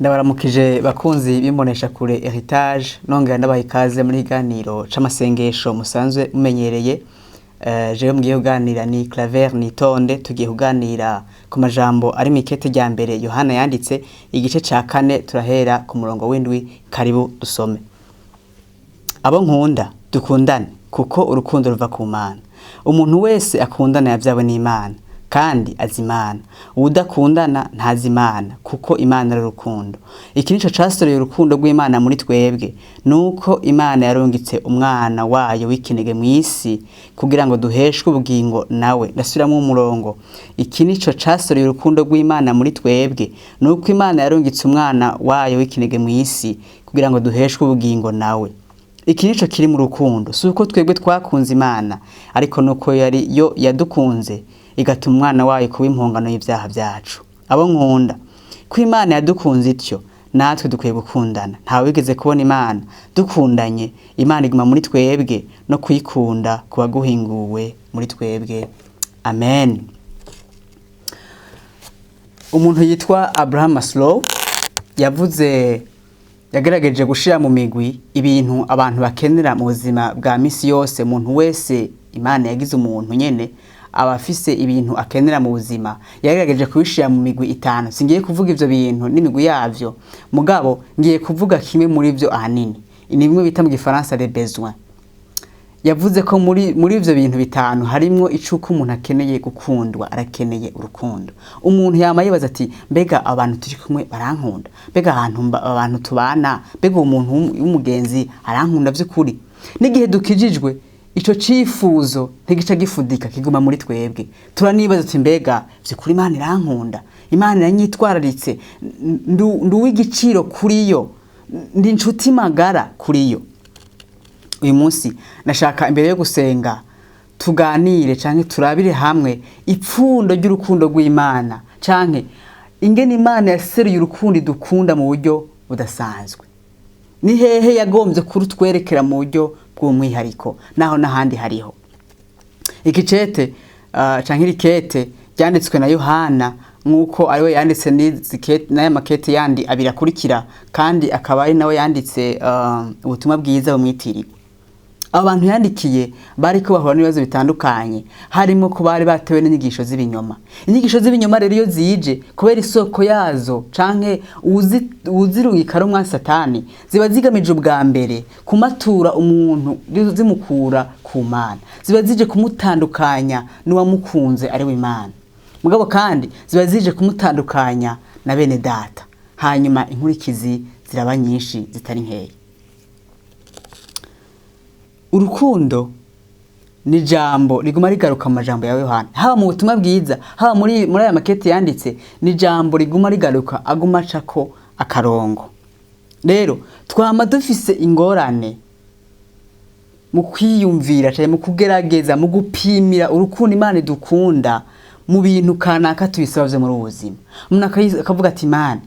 Ndabaramukije bakunzi b'imbonesha kure heritage nongera ndabaha ikaze muri ganiro c'amasengesho musanzwe mumenyereye. Jewe mugiye kuganira ni Claver NITONDE, tugiye kuganira ku majambo ari mu ikete rya mbere Yohana yanditse igice ca 4 turahera ku murongo w'indwi. Karibu dusome. Abo nkunda dukundane kuko urukundo ruva ku Mana. Umuntu wese akundana yavyawe n'Imana kandi azi Imana. Uwudakundana ntazi Imana kuko Imana ari urukundo. Iki nico casoreye urukundo rw'Imana muri twebwe, nuko Imana yarungitse umwana wayo w'ikinege mw'isi kugira ngo duheshwe ubugingo nawe. Ndasubiramwo umurongo. Iki nico casoreye urukundo rw'Imana muri twebwe, nuko Imana yarungitse umwana wayo w'ikinege mw'isi kugira ngo duheshwe ubugingo nawe. Iki nico kiri mu rukundo, si uko twebwe twakunze Imana, ariko nuko yari yo yadukunze igatuma umwana wayo kuba impongano y'ivyaha vyacu. Abo nkunda, ko Imana yadukunze ityo, natwe dukwiye gukundana. Ntawe wigeze kubona Imana. Dukundanye, Imana iguma muri twebwe no kuyikunda kuba guhinguwe muri twebwe. Amen. Umuntu yitwa Abraham Maslow yagerageje gushira mu migwi ibintu abantu bakenera mu buzima bwa misi yose. Umuntu wese Imana yagize umuntu nyene abafise ibintu akenera mu buzima, yagerageje kubishira mu migwi 5. Singiye kuvuga ivyo bintu n'imigwi yavyo, mugabo ngiye kuvuga kimwe muri ivyo ahanini. Ni bimwe bita mu Gifaransa les besoins. Yavuze ko muri ivyo bintu 5 harimwo icuko umuntu akeneye gukundwa, arakeneye urukundo. Umuntu yama yibaza ati mbega abantu turi kumwe barankunda, mbega abantu tubana, mbega umuntu w'umugenzi arankunda vy'ukuri. N'igihe dukijijwe ico cifuzo ntigica gifudika, kiguma muri twebwe. Turanibaza ati mbega vy'ukuri Imana irankunda, Imana iranyitwararitse, nduw'igiciro kuri yo, ndi inshuti magara kuri yo. Uyu munsi nashaka imbere yo gusenga tuganire canke turabire hamwe ipfundo ry'urukundo rw'Imana, canke ingene Imana yaseruye urukundo dukunda mu buryo budasanzwe. Ni hehe yagombye kurutwerekera mu buryo bw'umwihariko, naho nahandi hariho. Ikicete canke irikete ryanditswe na Yohana, nkuko ariwe yanditse n'aya makete yandi abiri akurikira, kandi akaba ari nawe yanditse ubutumwa bwiza bumwitiriwe. Abantu yandikiye bariko bahura n'ibibazo bitandukanye, harimo ko bari batewe n'inyigisho z'ibinyoma. Inyigisho z'ibinyoma rero iyo zije kubera isoko yazo canke uzirungika ari umwansi Satani, ziba zigamije ubwa mbere kumatura umuntu zimukura ku Mana, ziba zije kumutandukanya n'uwamukunze ari w'Imana. Mugabo kandi ziba zije kumutandukanya na bene data, hanyuma inkurikizi ziraba nyinshi zitari nkeya. Urukundo ni jambo riguma rigaruka mu majambo ya Yohana, haba mu butumwa bwiza, haba muri aya makete yanditse, ni jambo riguma rigaruka, aguma acako akarongo. Rero twama dufise ingorane mu kwiyumvira cyane, mu kugerageza, mu gupimira urukundo Imana dukunda mu bintu kanaka tubisabye muri ubuzima. Umuntu akavuga ati Imana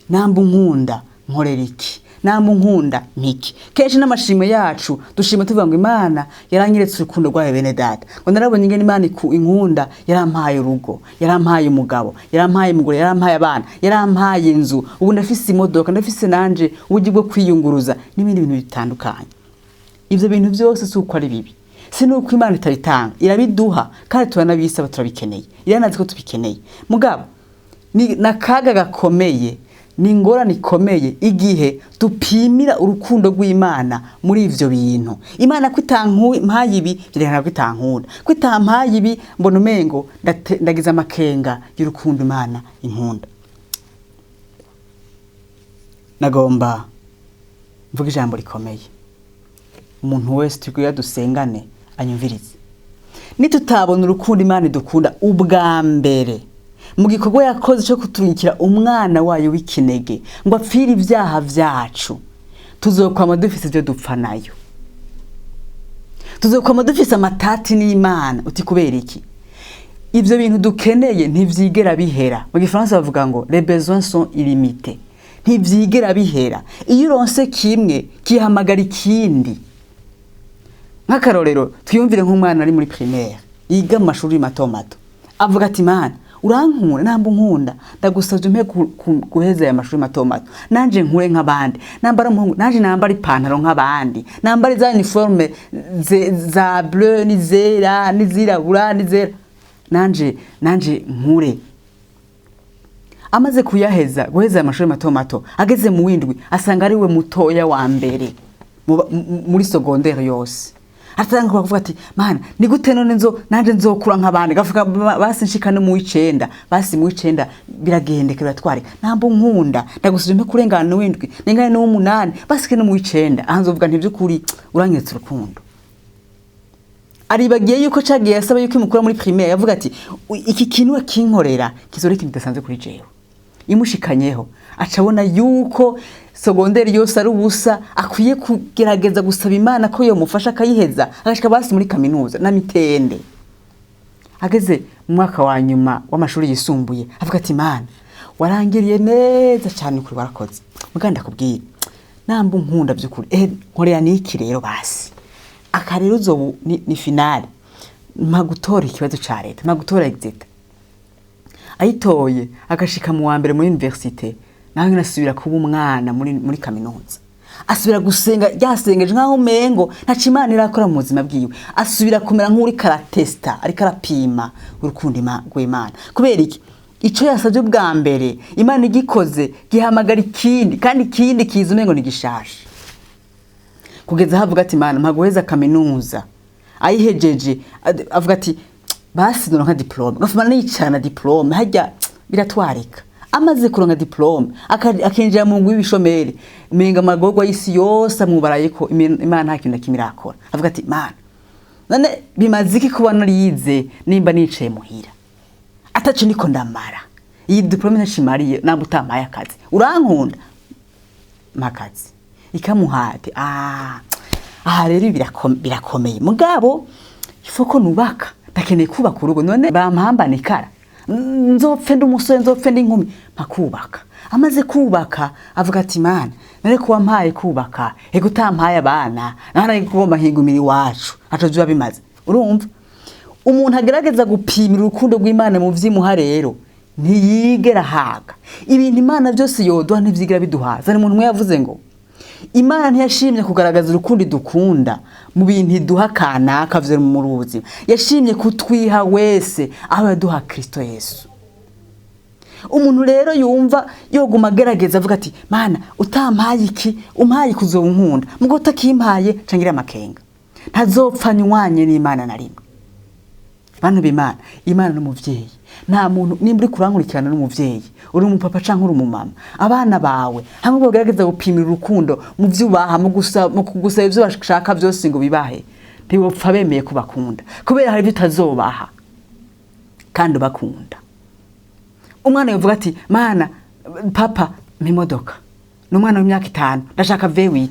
namba nkunda nkorera iki, namba nkunda mpiki. Kenshi n'amashimwe yacu dushima tuvuga ngo Imana yaranyeretse urukundo rwayo bene data, ngo narabonye ingene Imana inkunda, yarampaye urugo, yarampaye umugabo, yarampaye umugore, yarampaye abana, yarampaye inzu, ubu ndafise imodoka, ndafise nanje uburyo bwo kwiyunguruza n'ibindi bintu bitandukanye. Ivyo bintu byose si uko ari bibi, si nuko Imana itabitanga, irabiduha kandi turanabisaba, turabikeneye, iranazi ko tubikeneye. Mugabo ni nakaga gakomeye, ni ingorane ikomeye igihe dupimira urukundo rw'Imana muri ivyo bintu. Imana kwitampaye ibi bireka kwitankunda, kwitampaye ibi mbona umengo ndagize amakenga y'urukundo Imana inkunda. Nagomba mvuga ijambo rikomeye, umuntu wese tugwiye dusengane anyumvirize. Nitutabona urukundo Imana dukunda ubwa mbere mu gikorwa yakoze cyo kuturungikira umwana wayo w'ikinege ngo apfire ivyaha vyacu, tuzokwama dufise ivyo dupfa nayo, tuzokwama dufise amatati n'Imana. Uti kubera iki? Ivyo bintu dukeneye ntivyigera bihera. Mu Gifaransa bavuga ngo les besoins sont illimités, ntivyigera bihera. Iyo uronse kimwe kihamagara ikindi. Nk'akarorero twiyumvire nk'umwana ari muri primaire yiga mu mashuri mato mato, avuga ati Imana urankunda namba unkunda ndagusavye umpe guheza aya mashuri mato mato nanje nkure nk'abandi nambara umuhungu nanje nambara ipantaro nk'abandi nambara za uniforme za bleu ni zera ni zirabura ni zera nanje nkure. Amaze guheza amashuri mato mato ageze mu windwi asanga ari we mutoya wa mbere muri secondaire yose. Atanga kuvuga ati mana ni gute none nanje nzokura nk'abandi gavuga basi nshikane mu 9 basi mu 9 biragendekera twareka namba nkunda ndagusuzumye kurengana no windwi nengane no 8 basi kene mu 9 ahanzovuga nti byukuri uranyetse urukundo. Aribagiye yuko cagiye asaba yuko imukura muri primaire yavuga ati iki kintu akinkorera kizore kintu dasanzwe kuri jewe imushikanyeho acabona yuko secondaire yose ari ubusa akwiye kugerageza gusaba Imana ko yo mufasha akayiheza agashika basi muri kaminuza na mitende. Ageze mu mwaka wa nyuma w'amashuri yisumbuye avuga ati Imana warangiriye neza cyane kuri warakoze muganda kubwira namba nkunda byukuri nkorera niki rero basi akarero uzobu ni finale magutora ikibazo ca leta magutora exit ayitoye agashika mu wa mbere muri université nawe nasubira kuba umwana muri kaminuza asubira gusenga yasengeje nkaho mengo ntaca Imana irakora mu buzima bwiwe asubira kumera nk'uri karatesta ari karapima urukundo rw'Imana kubera iki ico yasavye bwa mbere Imana igikoze gihamagara ikindi kandi ikindi kiza umengo ni gishasha kugeza havuga ati Imana mpaguheza kaminuza ayihejeje avuga ati basi nka diplome gafuma n'icana diplome hajya biratwarika amaze kuronka diplome akinjira mu ngwi bishomere menga magorwa y'isi yose amubaraye ko Imana nta kintu kimirakora avuga ati Imana none bimaziki kubona rize nimba nicaye muhira atacu niko ndamara iyi diplome ntashimariye namba utamaye akazi urankunda makazi ikamuhate rero birakomeye mugabo ifoko nubaka ndakeneye kubaka urugo none bampambana ikara nzopfe ndi umusore nzopfe ndi inkumi mpakubaka. Amaze kubaka avuga ati Imana nare kuba mpaye kubaka ego utampaye abana nara kugomba hingumira iwacu atazuba bimaze. Urumva umuntu agerageza gupimira urukundo rw'Imana mu vyimuha rero ntiyigera haga ibintu Imana byose yoduha ntivyigira biduhaza. Ni umuntu yavuze ngo Imana ntiyashimye kugaragaza urukundo dukunda mu bintu iduha kanaka vyo mu ruzi yashimye kutwiha wese aho yaduha Kristo Yesu. Umuntu rero yumva yoguma gerageza avuga ati Mana utampaye iki umpaye kuzonkunda mugo utakimpaye cangira amakenga ntazopfa nywanye n'Imana na rimwe. Bantu b'Imana Imana n'umuvyeyi nta muntu nimba uri kurankurikirana n'umuvyeyi uri umupapa canke uri umumama abana bawe hamwe bogerageza gupimira urukundo mu vyubaha mu kugusaba ivyo bashaka byose ngo bibahe ntibopfa bemeye kubakunda kubera hari bitazobaha kandi bakunda. Umwana yovuga ati Mana papa mimodoka n'umwana w'imyaka 5 ndashaka V8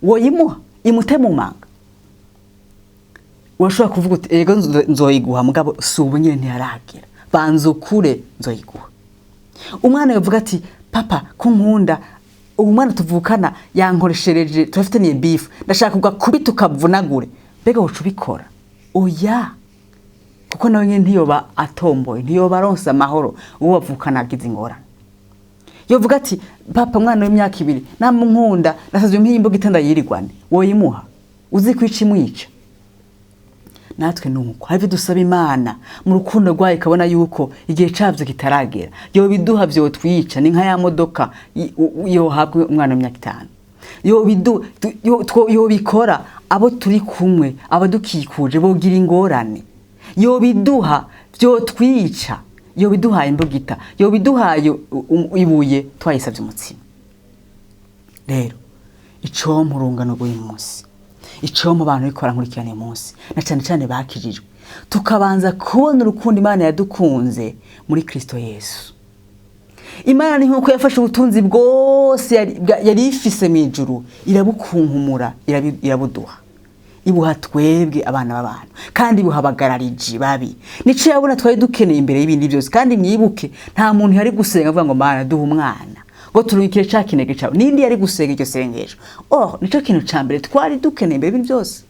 woyimuha imute mu manga washobora kuvuga uti ego nzoyiguha mugabo subu nyine ntiyaragira banzukure nzoyiguha. Umwana yovuga ati papa kunkunda umwana tuvukana yankoreshereje turafitaniye beef ndashaka ugakubita ukavunagure bega ucubikora oya kuko nawe nyine ntiyoba atomboye ntiyoba aronsa amahoro uwo bavukana agize ingorane. Yovuga ati papa mwana w'imyaka 2 namunkunda nasazwe mpimbuga itanda yirigwane woyimuha uzi kwica imwica. Natwe nuko havi dusaba Imana mu rukundo rwaye kabona yuko igihe cavyo kitaragera yo biduha byo twica ni nka ya modoka yo habwe umwana w'imyaka 5 yo bikora abo turi kumwe abadukikuje bogira ingorane yo biduha byo twica yo biduhaye imbugita yo biduhaye ibuye twayisavye umutsima. Rero ico murungano rw'uyu munsi ico mu bantu bikora nkurikirane munsi na cyane bakijijwe tukabanza kubona urukundo Imana yadukunze muri Kristo Yesu. Imana ni nkuko yafashe ubutunzi bwose yari ifise mu ijuru irabukunkumura irabuduha ibuha twebwe abana b'abantu kandi ibuhabagararije babi nico yabona twari dukeneye imbere y'ibindi byose. Kandi mwibuke nta muntu yari gusenga avuga ngo Mana duha umwana ngo turungikire ca kinege cawe nindi yari gusenga iryo sengesho nico kintu ca mbere twari dukeneye imbere y'ibindi byose.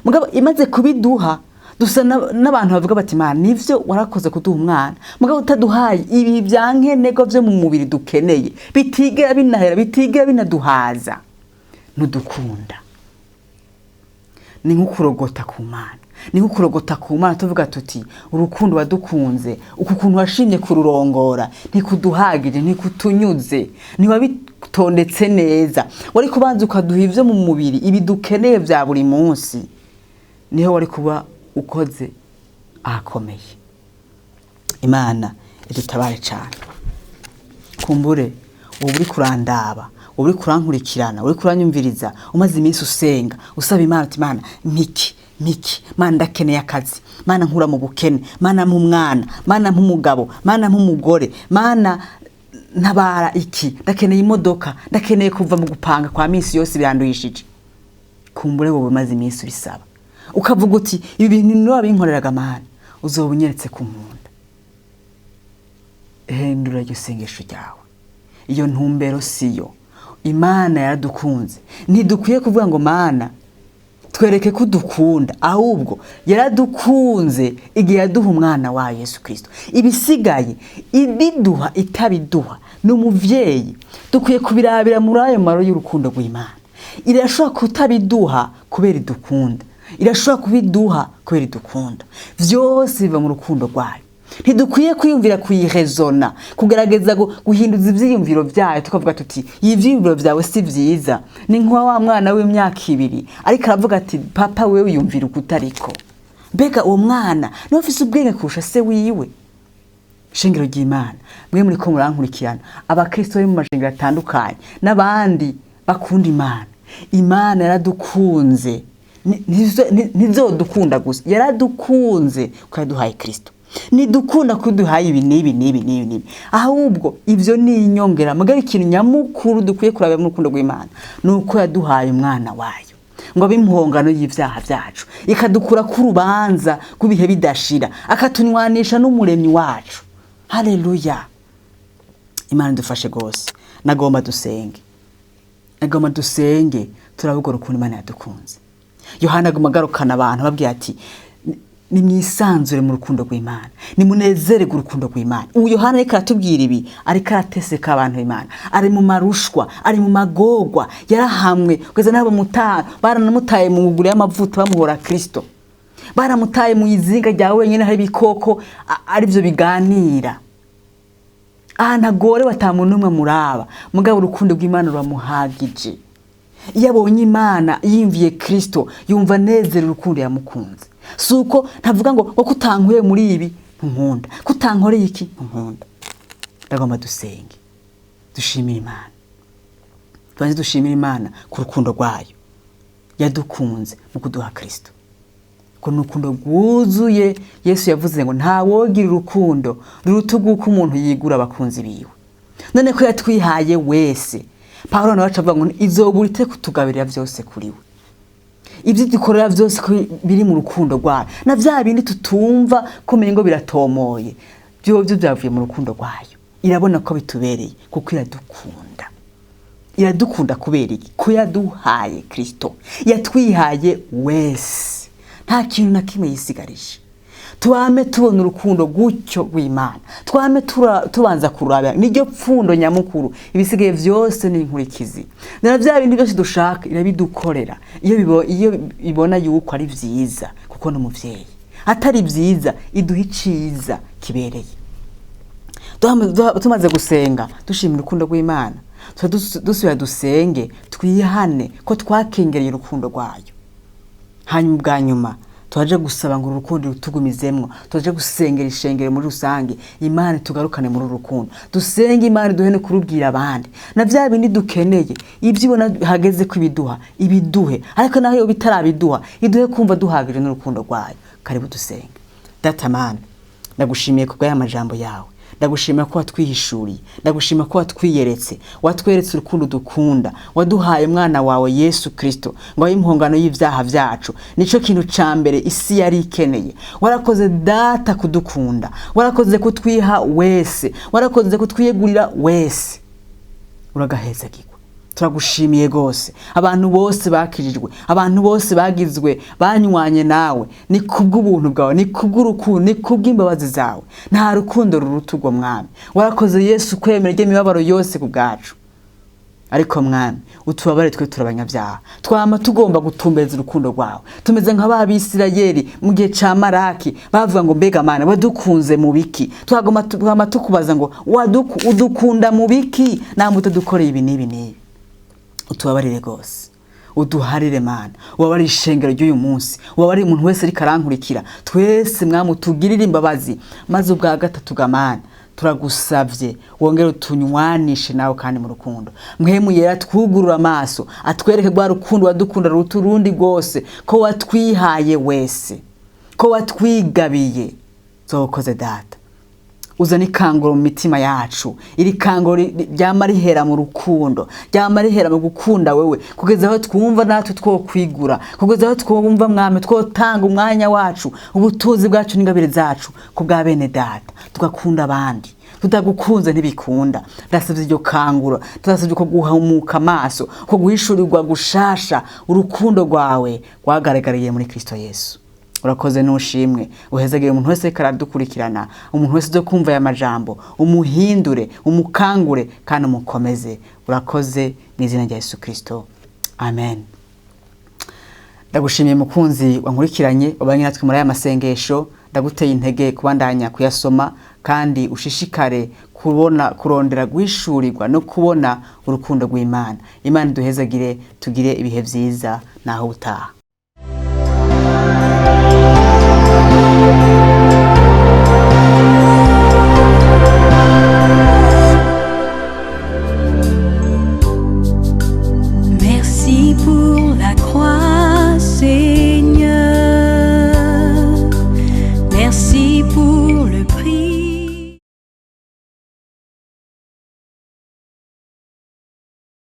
Mugabo imaze kubiduha dusa n'abantu bavuga bati Imana nivyo warakoze kuduha umwana mugabo utaduhaye ibi byankenego byo mu mubiri dukeneye bitigera binahera bitigera binaduhaza ntudukunda. Ni nk'ukurogota ku Mana, ni nk'ukurogota ku Mana tuvuga tuti urukundo wadukunze uku kuntu washimye kururongora ntikuduhagije ntikutunyuze ntiwabitondetse neza wari kubanza ukaduha ivyo mu mubiri ibi dukeneye vya buri munsi niho wari kuba ukoze ahakomeye. Imana idutabare cyane. Kumbure ubu uri kurandaba, uri kurankurikirana, uri kuranyumviriza, umaze iminsi usenga usaba Imana uti Imana miki Mana ndakeneye akazi, Mana nkura mu bukene, Mana mumwana, Mana mpumugabo, Mana mpumugore, Mana ntabara iki, ndakeneye imodoka, ndakeneye kuva mu gupanga kwa minsi yose biranduyishije. Kumbure wowe umaze iminsi ubisaba ukavuga uti ibi bintu niba binkoreraga Mana uzoba unyeretse ku nkunda. Hindura iryo sengesho ryawe, iyo ntumbero siyo. Imana yaradukunze, ntidukwiye kuvuga ngo Mana twereke ko dukunda, ahubwo yaradukunze igihe yaduha umwana wa Yesu Kristo. Ibisigaye ibiduha itabiduha n'umuvyeyi dukwiye kubirabira muri ayo maro y'urukundo rw'Imana. Irashobora kutabiduha kubera idukunda, irashobora kubiduha kubera idukunda. Vyose biva mu rukundo rwayo. Ntidukwiye kwiyumvira kuyirezona, kugerageza guhinduza ivyiyumviro vyayo tukavuga tuti ivyiyumviro vyawe si vyiza. Ni nkuwa wa mwana w'imyaka 2 ariko aravuga ati papa wewe yumvira ukutariko. Mbega uwo mwana niwe afise ubwenge kurusha se wiwe. Shengero ry'Imana mwe muri ko murankurikirana abakristo bari mu mashengero atandukanye n'abandi bakunda Imana. Imana yaradukunze, ntizodukunda gusa, yaradukunze ko yaduhaye Kristo. Nidukunda kuduhaye ibi nibi ahubwo ivyo ni inyongera. Mugari ikintu nyamukuru dukwiye kurabira mu rukundo rw'Imana nuko yaduhaye umwana wayo ngo abimuhongano y'ivyaha vyacu, ikadukura ku rubanza kubihe bidashira, akatunywanisha n'umuremyi wacu. Haleluya. Imana dufashe gose. Nagomba dusenge turavuga urukundo Imana yadukunze. Yohana agarukana abantu babwiye ati ni mwisanzure mu rukundo rw'Imana, ni munezererwe urukundo rw'Imana. Uyu Yohana reka atubwira ibi ariko arateseka abantu b'Imana, ari mu marushwa, ari mu magogwa, yarahamwe kugeza nabo baranamutaye mu nguguru y'amavuta bamuhora Kristo, baramutaye mu izinga rya wenyine hari bikoko ari byo biganira. Ntagore batamuntu umwe muraba, mugabo urukundo rw'Imana ruramuhagije. Iyo abonye Imana yimviye Kristo yumva nezerera urukundo yamukunze. Suko ntavuga ngo kutankuye muri ibi nkunda, kutankoreye iki nkunda. Ndagomba dusenge dushimira Imana, twanze dushimira Imana ku rukundo rwayo yadukunze mu kuduha Kristo. Ko nukundo rwuzuye. Yesu yavuze ngo nta wogira urukundo rurutuguko umuntu yigura abakunzi biwe. None ko yatwihaye wese, Paulo nawe acavuga ngo izoburite kutugabirira vyose kuri we. Ibyo dukorera byose ko biri mu rukundo rwayo, na bya bindi tutumva kumenya ngo biratomoye, byo byavuye mu rukundo rwayo. Irabona ko bitubereye kuko iradukunda kubera iki? Ko yaduhaye Kristo, yatwihaye wese, nta kintu na kimwe yisigarije. Twame tubona urukundo gutyo rw'Imana, twame tubanza kurabya niryo pfundo nyamukuru. Ibisigaye vyose ni inkurikizi. Na bya bindi byose dushaka irabidukorera iyo ibona yuko ari vyiza, kuko no muvyeyi atari vyiza iduha iciza kibereye. Tumaze gusenga dushimira urukundo rw'Imana, dusubira dusenge twihane ko twakengereye urukundo rwayo. Hanyuma bwa nyuma twaje gusaba ngo urukundo rutugumizemwo, twaje gusengera ishengero muri rusange. Imana tugarukane muri urukundo, dusenge Imana duhene kurubwira abandi na bya bindi dukeneye. Ibyo ibona hageze ko ibiduhe, ariko naho yo bitarabiduha iduhe kumva duhagije n'urukundo rwayo. Karibu dusenge. Data Mana, ndagushimiye kubwa y'amajambo yawe, ndagushimira ko watwihishuriye, ndagushimira ko watwiyeretse, watweretse urukundo dukunda, waduhaye mwana wawe Yesu Kristo ngo abe impongano y'ivyaha vyacu. Nico kintu ca mbere isi yari ikeneye. Warakoze data kudukunda, warakoze kutwiha wese, warakoze kutwiyegurira wese. Uragahezagirwa. turagushimiye gose. Abantu bose bakirijwe, abantu bose bagizwe banywanye nawe, ni kubw'ubuntu bwawe, ni kubw'urukundo, ni kubw'imbabazi zawe. Nta rukundo ruruta urwo Mwami. Warakoze Yesu kwemera imibabaro yose ku bwacu. Ariko Mwami, utubabare twe turabanyabyaha. Twama tugomba gutumbereza urukundo rwawe. Tumeze nk'Abisirayeli mu gihe ca Maraki, bavuga ngo mbega Mana wadukunze mu biki? Twagoma tukubaza ngo udukunda mu biki? Nambuto dukoreye ibi n'ibi n'ibi. Utubabarire gose. Uduharire Mana. Ubabare ishengero ry'uyu munsi. Ubabare umuntu wese ari karankurikira. Twese Mwami utugirire imbabazi. Maze ubwa gatatu Mana turagusavye wongere utunywanishe nawe kandi mu rukundo. Mpwemu yera twugurura amaso, atwereke rwa rukundo wadukunda ruturundi rwose, ko watwihaye wese, ko watwigabiye. Zokoze Data. Uzana ikanguro mu mitima yacu, iri kanguro ryama rihera mu rukundo, ryama rihera mu gukunda wewe, kugeza aho twumva natwe twokwigura, kugeza aho twumva Mwami twotanga umwanya wacu, ubutuzi bwacu n'ingabire zacu ku bwa bene Data, tugakunda abandi. Tutagukunze ntibikunda. Ndasavye iryo kanguro, turasavye ko guhumuka amaso, ko guhishurirwa gushasha urukundo rwawe rwagaragariye muri Kristo Yesu. Urakoze nushimwe. Uhezagire umuntu wese karadukurikirana, umuntu wese zo kumva ya majambo, umuhindure, umukangure kandi umukomeze. Urakoze n'izina rya Yesu Kristo. Amen. Ndagushimiye mukunzi wankurikiranye, ubanye natwe muri aya masengesho. Ndaguteye intege kubandanya kuyasoma kandi ushishikare kurondera guhishurirwa no kubona urukundo rw'Imana. Imana duhezagire, tugire ibihe vyiza naho utaha.